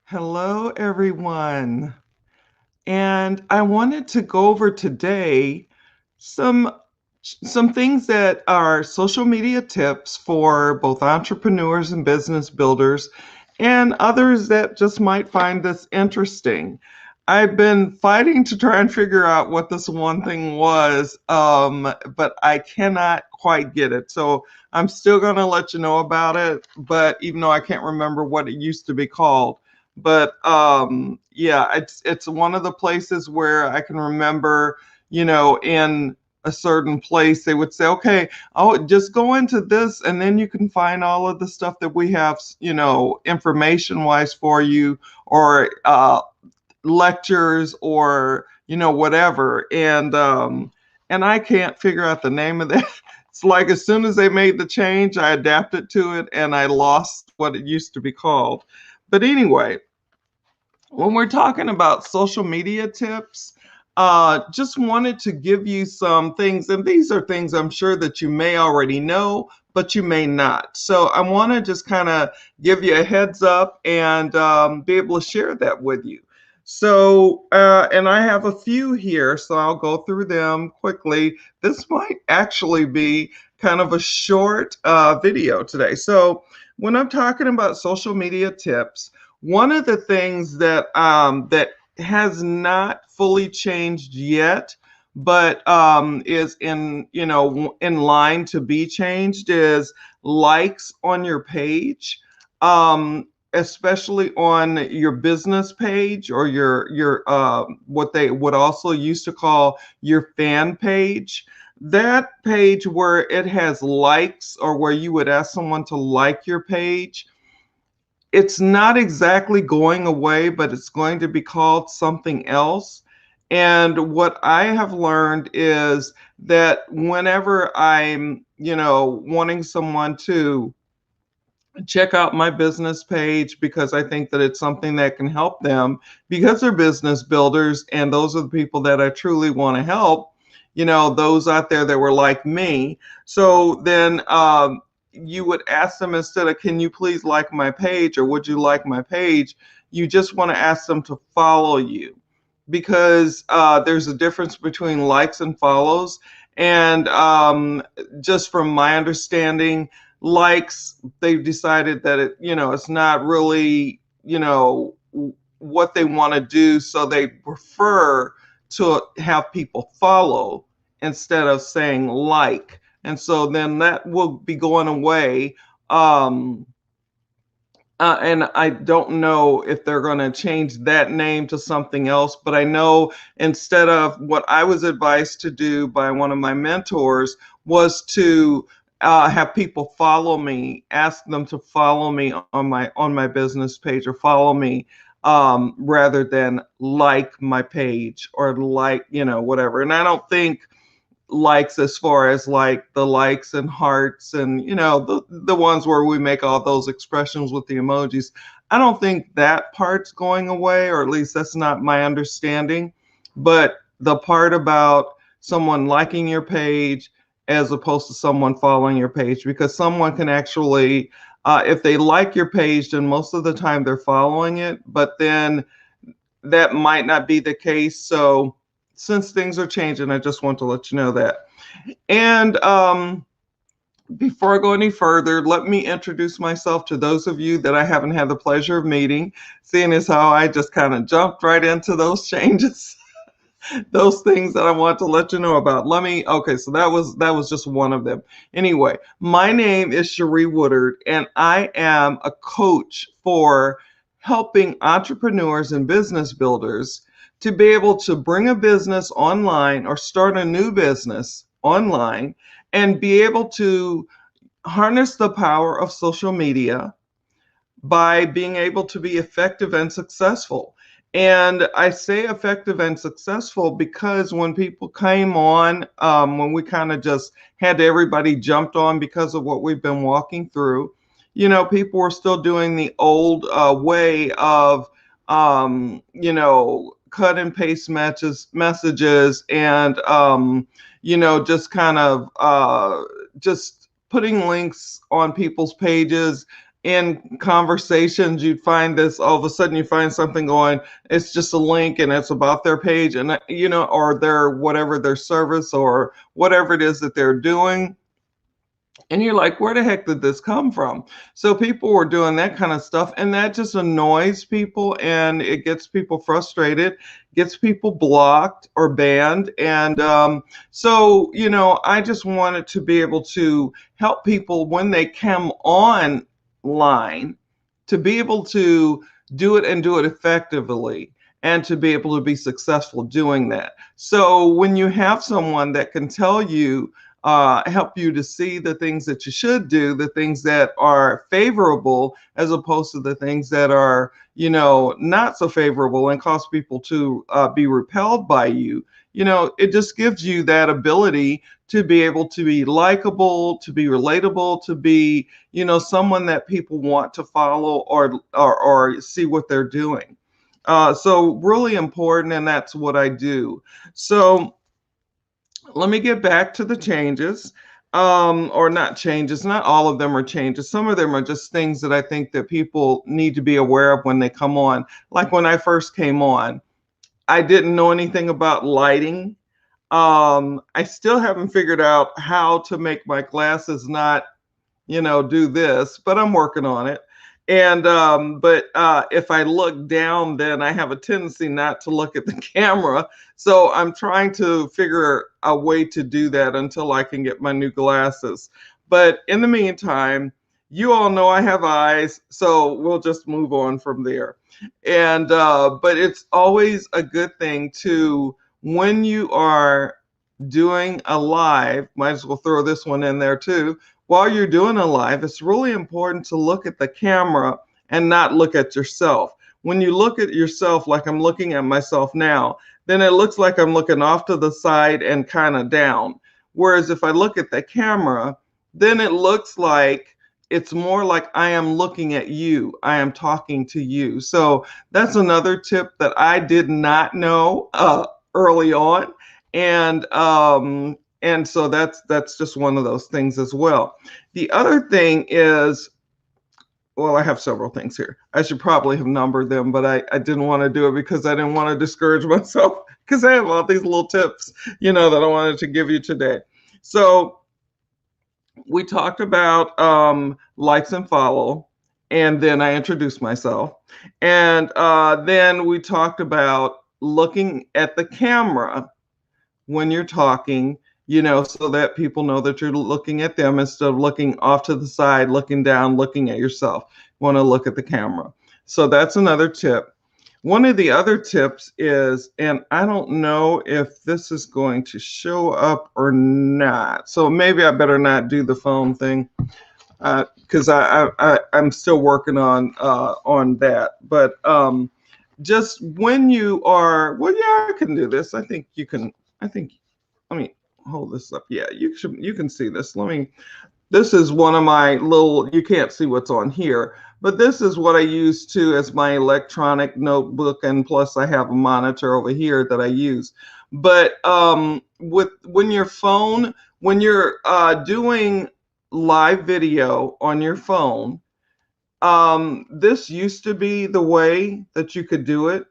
Hello, everyone. And I wanted to go over today some some things that are social media tips for both entrepreneurs and business builders and others that just might find this interesting. I've been fighting to try and figure out what this one thing was, but I cannot quite get it. So I'm still going to let you know about it, but even though I can't remember what it used to be called. But yeah, it's one of the places where I can remember, in a certain place, they would say, okay, oh, just go into this, and then you can find all of the stuff that we have, information wise for you, or lectures, or whatever. And I can't figure out the name of that. It's like as soon as they made the change, I adapted to it, and I lost what it used to be called. But anyway, when we're talking about social media tips, just wanted to give you some things, and these are things I'm sure that you may already know, but you may not. So I want to just kind of give you a heads up and be able to share that with you. So, and I have a few here, so I'll go through them quickly. This might actually be kind of a short video today. So, when I'm talking about social media tips, one of the things that has not fully changed yet, but is in line to be changed, is likes on your page, especially on your business page, or your what they would also used to call your fan page. That page where it has likes, or where you would ask someone to like your page, it's not exactly going away, but it's going to be called something else. And what I have learned is that whenever I'm, wanting someone to check out my business page because I think that it's something that can help them, because they're business builders and those are the people that I truly want to help, those out there that were like me. So then you would ask them, instead of can you please like my page, or would you like my page, you just want to ask them to follow you, because there's a difference between likes and follows. And just from my understanding, likes, they've decided that it's not really what they want to do, so they prefer to have people follow instead of saying like. And so then that will be going away. And I don't know if they're going to change that name to something else, but I know instead of, what I was advised to do by one of my mentors was to have people follow me, ask them to follow me on my business page, or follow me, rather than like my page, or like, whatever. And I don't think likes, as far as like the likes and hearts, and the ones where we make all those expressions with the emojis, I don't think that part's going away, or at least that's not my understanding. But the part about someone liking your page as opposed to someone following your page, because someone can actually, if they like your page, then most of the time they're following it, but then that might not be the case. So since things are changing, I just want to let you know that. And before I go any further, let me introduce myself to those of you that I haven't had the pleasure of meeting, seeing as how I just kind of jumped right into those changes. Those things that I want to let you know about. Okay, so that was just one of them. Anyway, my name is Cherie Woodard, and I am a coach for helping entrepreneurs and business builders to be able to bring a business online, or start a new business online, and be able to harness the power of social media by being able to be effective and successful. And I say effective and successful because when people came on, when we kind of just had everybody jumped on because of what we've been walking through, people were still doing the old way of, cut and paste messages, and, just kind of just putting links on people's pages in conversations, you'd find this, all of a sudden you find something going, it's just a link and it's about their page and, or their whatever their service or whatever it is that they're doing. And you're like, where the heck did this come from? So people were doing that kind of stuff, and that just annoys people and it gets people frustrated, gets people blocked or banned. And so, I just wanted to be able to help people when they come online to be able to do it and do it effectively and to be able to be successful doing that. So when you have someone that can tell you, help you to see the things that you should do, the things that are favorable, as opposed to the things that are, not so favorable and cause people to be repelled by you. It just gives you that ability to be able to be likable, to be relatable, to be, someone that people want to follow or see what they're doing. So really important, and that's what I do. So let me get back to the changes, or not changes. Not all of them are changes. Some of them are just things that I think that people need to be aware of when they come on. Like when I first came on, I didn't know anything about lighting. I still haven't figured out how to make my glasses not, do this, but I'm working on it. And but if I look down, then I have a tendency not to look at the camera. So I'm trying to figure a way to do that until I can get my new glasses. But in the meantime, you all know I have eyes, so we'll just move on from there. And but it's always a good thing to, when you are doing a live, might as well throw this one in there too. While you're doing a live, it's really important to look at the camera and not look at yourself. When you look at yourself like I'm looking at myself now, then it looks like I'm looking off to the side and kind of down. Whereas if I look at the camera, then it looks like it's more like I am looking at you. I am talking to you. So that's another tip that I did not know early on. And so that's just one of those things as well. The other thing is, well, I have several things here. I should probably have numbered them, but I didn't want to do it because I didn't want to discourage myself, because I have all these little tips, that I wanted to give you today. So we talked about likes and follow, and then I introduced myself. And then we talked about looking at the camera when you're talking, so that people know that you're looking at them instead of looking off to the side, looking down, looking at yourself. You want to look at the camera. So that's another tip. One of the other tips is, and I don't know if this is going to show up or not, so maybe I better not do the phone thing, because I'm still working on that. But just when you are, well, yeah, I can do this. I think you can. Let me hold this up. Yeah, you can see this. This is one of my little, you can't see what's on here, but this is what I use too as my electronic notebook, and plus I have a monitor over here that I use. But when you're doing live video on your phone, this used to be the way that you could do it.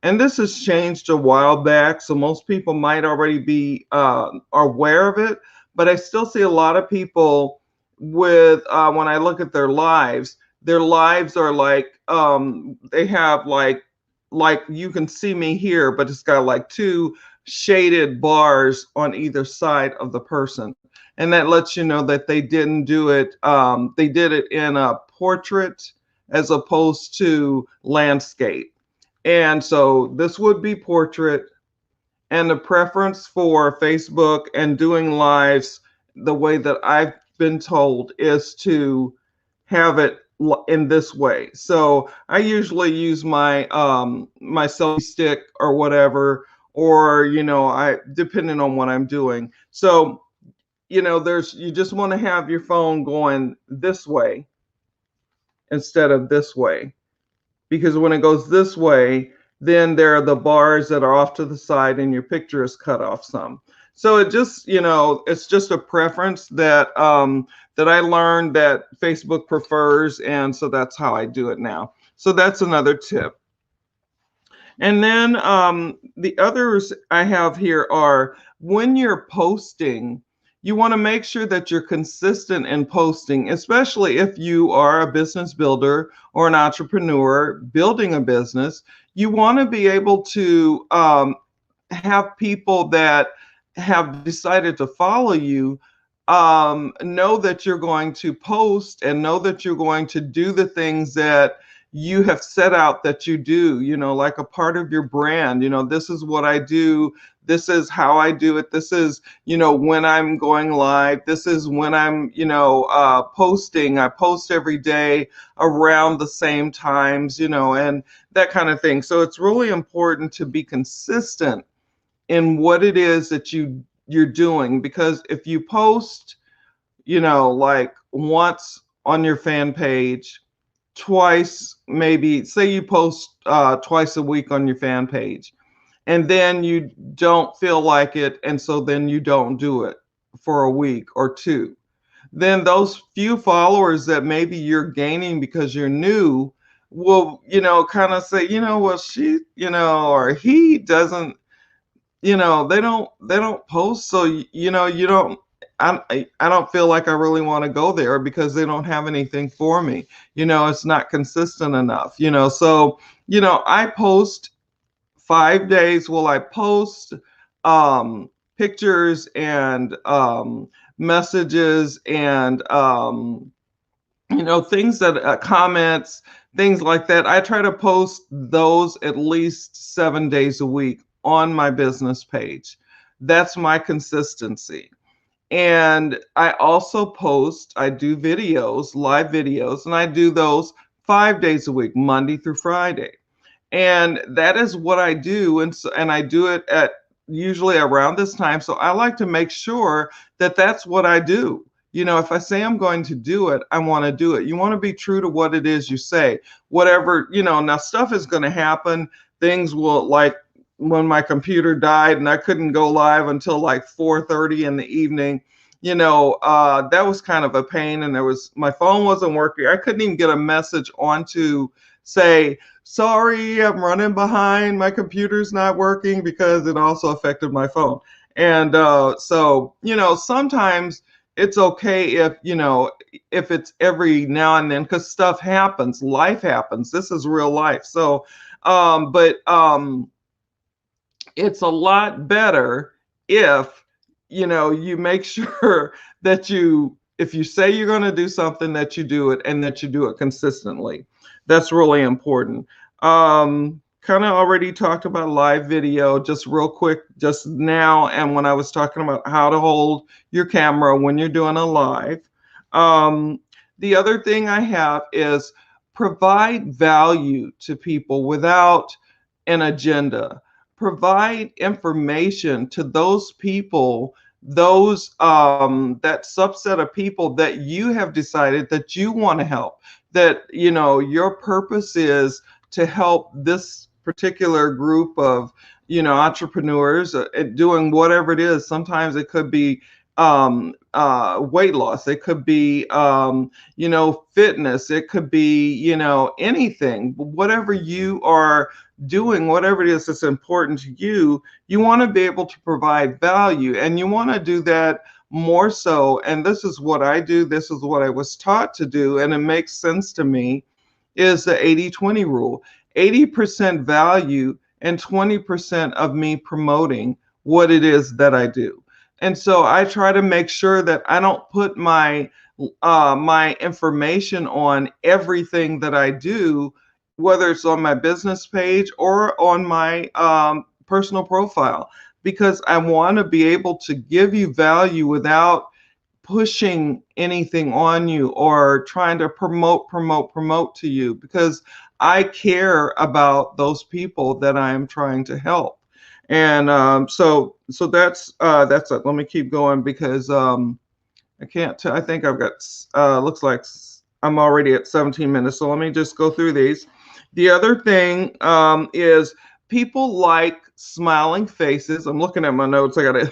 And this has changed a while back, so most people might already be aware of it. But I still see a lot of people with, when I look at their lives are like, they have like you can see me here, but it's got like two shaded bars on either side of the person. And that lets you know that they didn't do it, they did it in a portrait as opposed to landscape. And so this would be portrait, and the preference for Facebook and doing lives, the way that I've been told, is to have it in this way. So I usually use my my selfie stick or whatever, or depending on what I'm doing. So you just want to have your phone going this way instead of this way. Because when it goes this way, then there are the bars that are off to the side and your picture is cut off some. So it just, it's just a preference that that I learned that Facebook prefers, and so that's how I do it now. So that's another tip. And then the others I have here are, when you're posting, you want to make sure that you're consistent in posting, especially if you are a business builder or an entrepreneur building a business. You want to be able to have people that have decided to follow you know that you're going to post and know that you're going to do the things that you have set out that you do, like a part of your brand. This is what I do. This is how I do it. This is, when I'm going live. This is when I'm, posting. I post every day around the same times, and that kind of thing. So it's really important to be consistent in what it is that you're doing, because if you post, like once on your fan page, twice, maybe say you post twice a week on your fan page, and then you don't feel like it, and so then you don't do it for a week or two, then those few followers that maybe you're gaining because you're new will, kind of say, well, she, or he doesn't, they don't post, so you don't, I don't feel like I really want to go there because they don't have anything for me. It's not consistent enough. So I post 5 days. Well, I post pictures and messages and things that comments, things like that. I try to post those at least 7 days a week on my business page. That's my consistency. And I also post, I do videos, live videos, and I do those 5 days a week, Monday through Friday. And that is what I do. And I do it at usually around this time. So I like to make sure that that's what I do. If I say I'm going to do it, I want to do it. You want to be true to what it is you say. Whatever, now stuff is going to happen. Things will, like when my computer died and I couldn't go live until like 4:30 in the evening, that was kind of a pain. And my phone wasn't working. I couldn't even get a message onto say, sorry, I'm running behind. My computer's not working, because it also affected my phone. And so, sometimes it's okay if it's every now and then, because stuff happens, life happens. This is real life. So, but it's a lot better if, you make sure that if you say you're going to do something, that you do it, and that you do it consistently. That's really important. Kind of already talked about live video just real quick just now, and when I was talking about how to hold your camera when you're doing a live. The other thing I have is provide value to people without an agenda. Provide information to those people, those that subset of people that you have decided that you want to help, that your purpose is to help this particular group of entrepreneurs doing whatever it is. Sometimes it could be weight loss, it could be fitness, it could be anything. Whatever you are doing, whatever it is that's important to you, you want to be able to provide value, and you want to do that more so. And this is what I do, this is what I was taught to do, and it makes sense to me, is the 80-20 rule. 80% value and 20% of me promoting what it is that I do. And so I try to make sure that I don't put my my information on everything that I do, whether it's on my business page or on my personal profile, because I want to be able to give you value without pushing anything on you or trying to promote to you, because I care about those people that I am trying to help. And so that's it. Let me keep going, because I can't tell. I think I've got looks like I'm already at 17 minutes. So let me just go through these. The other thing is people like smiling faces. I'm looking at my notes. I gotta,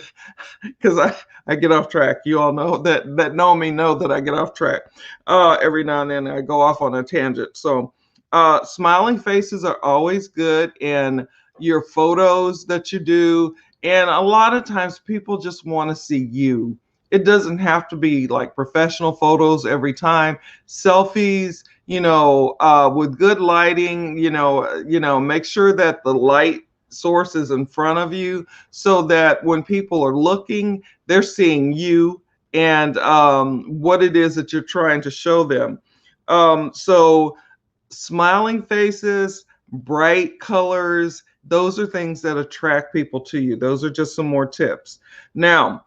because I get off track. You all know that know me know that I get off track. Every now and then I go off on a tangent. So smiling faces are always good in your photos that you do. And a lot of times people just want to see you. It doesn't have to be like professional photos every time. Selfies, with good lighting, make sure that the light source is in front of you so that when people are looking, they're seeing you and what it is that you're trying to show them. So smiling faces, bright colors, those are things that attract people to you. Those are just some more tips. Now,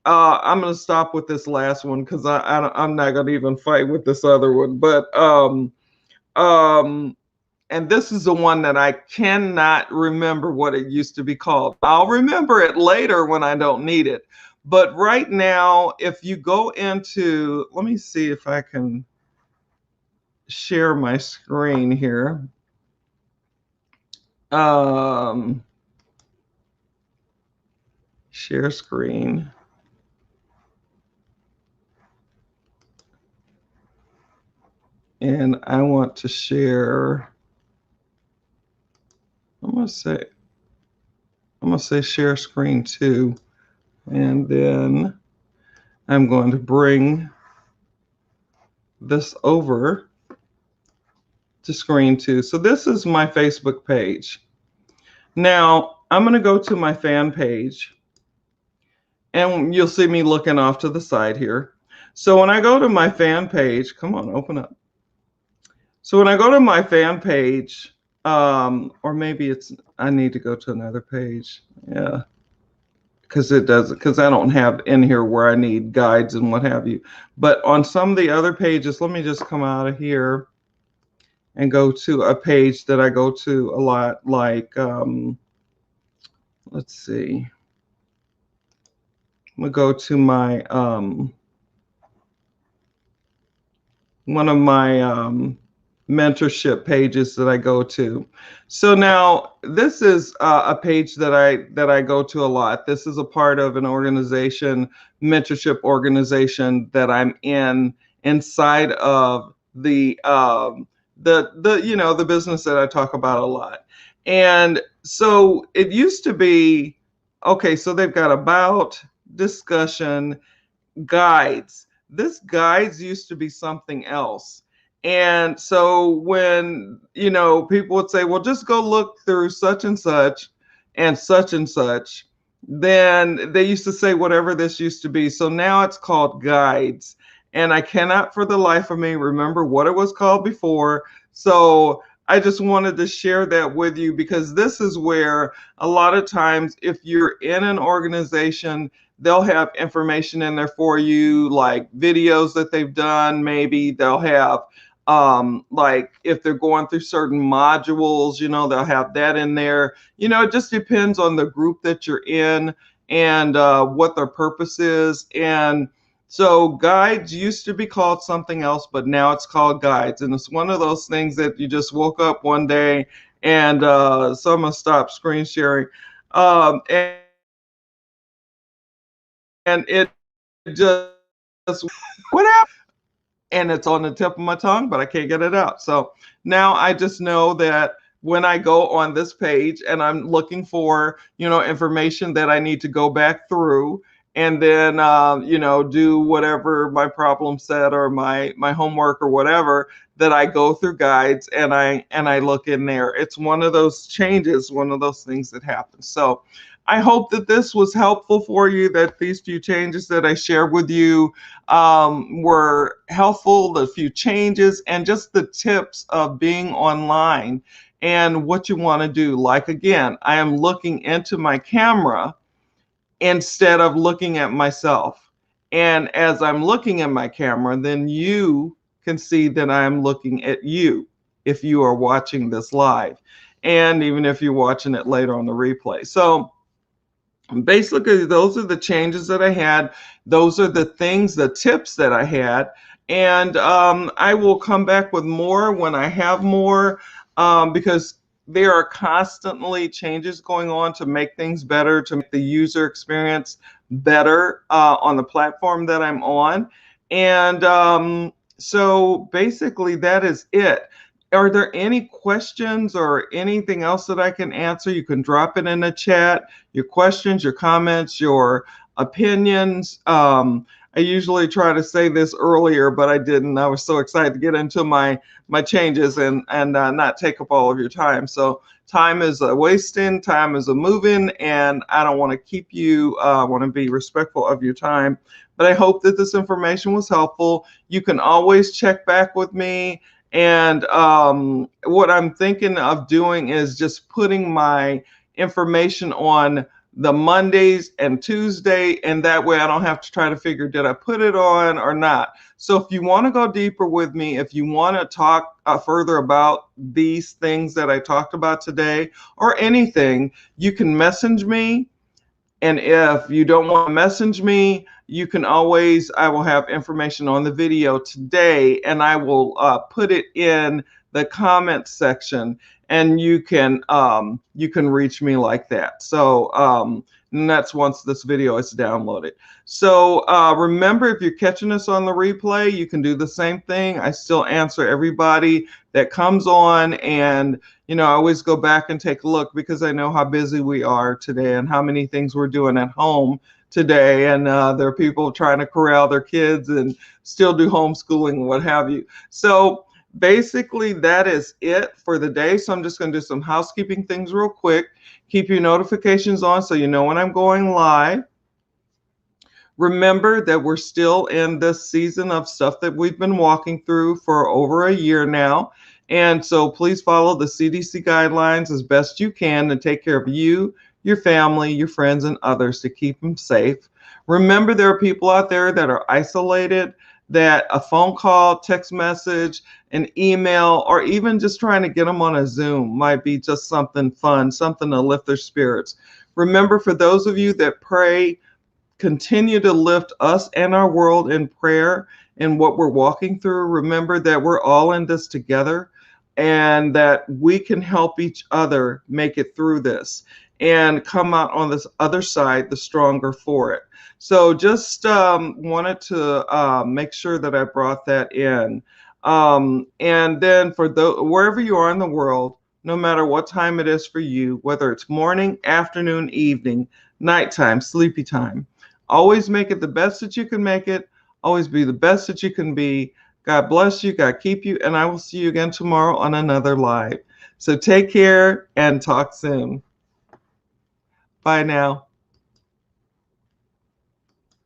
I'm going to stop with this last one because I'm not going to even fight with this other one. But and this is the one that I cannot remember what it used to be called. I'll remember it later when I don't need it. But right now, if you go into, let me see if I can share my screen here. Share screen. And I want to share, I'm gonna say share screen too. And then I'm going to bring this over to screen two. So this is my Facebook page. Now I'm going to go to my fan page and you'll see me looking off to the side here. So when I go to my fan page, come on, open up. So when I go to my fan page, or maybe I need to go to another page. Yeah. Because I don't have in here where I need guides and what have you. But on some of the other pages, let me just come out of here and go to a page that I go to a lot, like, let's see. I'm gonna go to my, one of my mentorship pages that I go to. So now this is a page that I go to a lot. This is a part of an organization, mentorship organization that I'm inside of the the business that I talk about a lot. And so it used to be, okay, so they've got about, discussion, guides. This guides used to be something else. And so when, people would say, well, just go look through such and such and such and such, then they used to say whatever this used to be. So now it's called guides. And I cannot for the life of me remember what it was called before. So I just wanted to share that with you because this is where a lot of times if you're in an organization, they'll have information in there for you, like videos that they've done. Maybe they'll have like if they're going through certain modules, they'll have that in there. It just depends on the group that you're in and what their purpose is. And so guides used to be called something else, but now it's called guides. And it's one of those things that you just woke up one day and so I'm gonna stop screen sharing. And it just, what happened? And it's on the tip of my tongue, but I can't get it out. So now I just know that when I go on this page and I'm looking for, information that I need to go back through and then, do whatever my problem set or my homework or whatever, that I go through guides and I look in there. It's one of those changes, one of those things that happens. So I hope that this was helpful for you, that these few changes that I shared with you were helpful, the few changes and just the tips of being online and what you want to do. Like, again, I am looking into my camera instead of looking at myself. And as I'm looking at my camera, then you can see that I'm looking at you if you are watching this live, and even if you're watching it later on the replay. So basically, those are the changes that I had. Those are the things, the tips that I had. And I will come back with more when I have more, because there are constantly changes going on to make things better, to make the user experience better on the platform that I'm on. And so basically that is it. Are there any questions or anything else that I can answer? You can drop it in the chat, your questions, your comments, your opinions. I usually try to say this earlier, but I didn't. I was so excited to get into my changes and not take up all of your time. So time is a wasting, time is a moving, and I don't want to keep you. I want to be respectful of your time. But I hope that this information was helpful. You can always check back with me. And what I'm thinking of doing is just putting my information on the Mondays and Tuesday, and that way I don't have to try to figure, did I put it on or not? So if you want to go deeper with me, if you want to talk further about these things that I talked about today or anything, you can message me. And if you don't want to message me, you can always, I will have information on the video today, and I will put it in the comment section, and you can reach me like that. So and that's once this video is downloaded. So remember, if you're catching us on the replay, you can do the same thing. I still answer everybody that comes on, and I always go back and take a look because I know how busy we are today and how many things we're doing at home today. And there are people trying to corral their kids and still do homeschooling and what have you. So basically that is it for the day. So I'm just going to do some housekeeping things real quick. Keep your notifications on so you know when I'm going live. Remember that we're still in this season of stuff that we've been walking through for over a year now. And so please follow the CDC guidelines as best you can to take care of you, your family, your friends, and others to keep them safe. Remember, there are people out there that are isolated, that a phone call, text message, an email, or even just trying to get them on a Zoom might be just something fun, something to lift their spirits. Remember, for those of you that pray, continue to lift us and our world in prayer in what we're walking through. Remember that we're all in this together and that we can help each other make it through this and come out on this other side the stronger for it. So just wanted to make sure that I brought that in. And then for wherever you are in the world, no matter what time it is for you, whether it's morning, afternoon, evening, nighttime, sleepy time, always make it the best that you can make it. Always be the best that you can be. God bless you. God keep you. And I will see you again tomorrow on another live. So take care and talk soon. Bye now.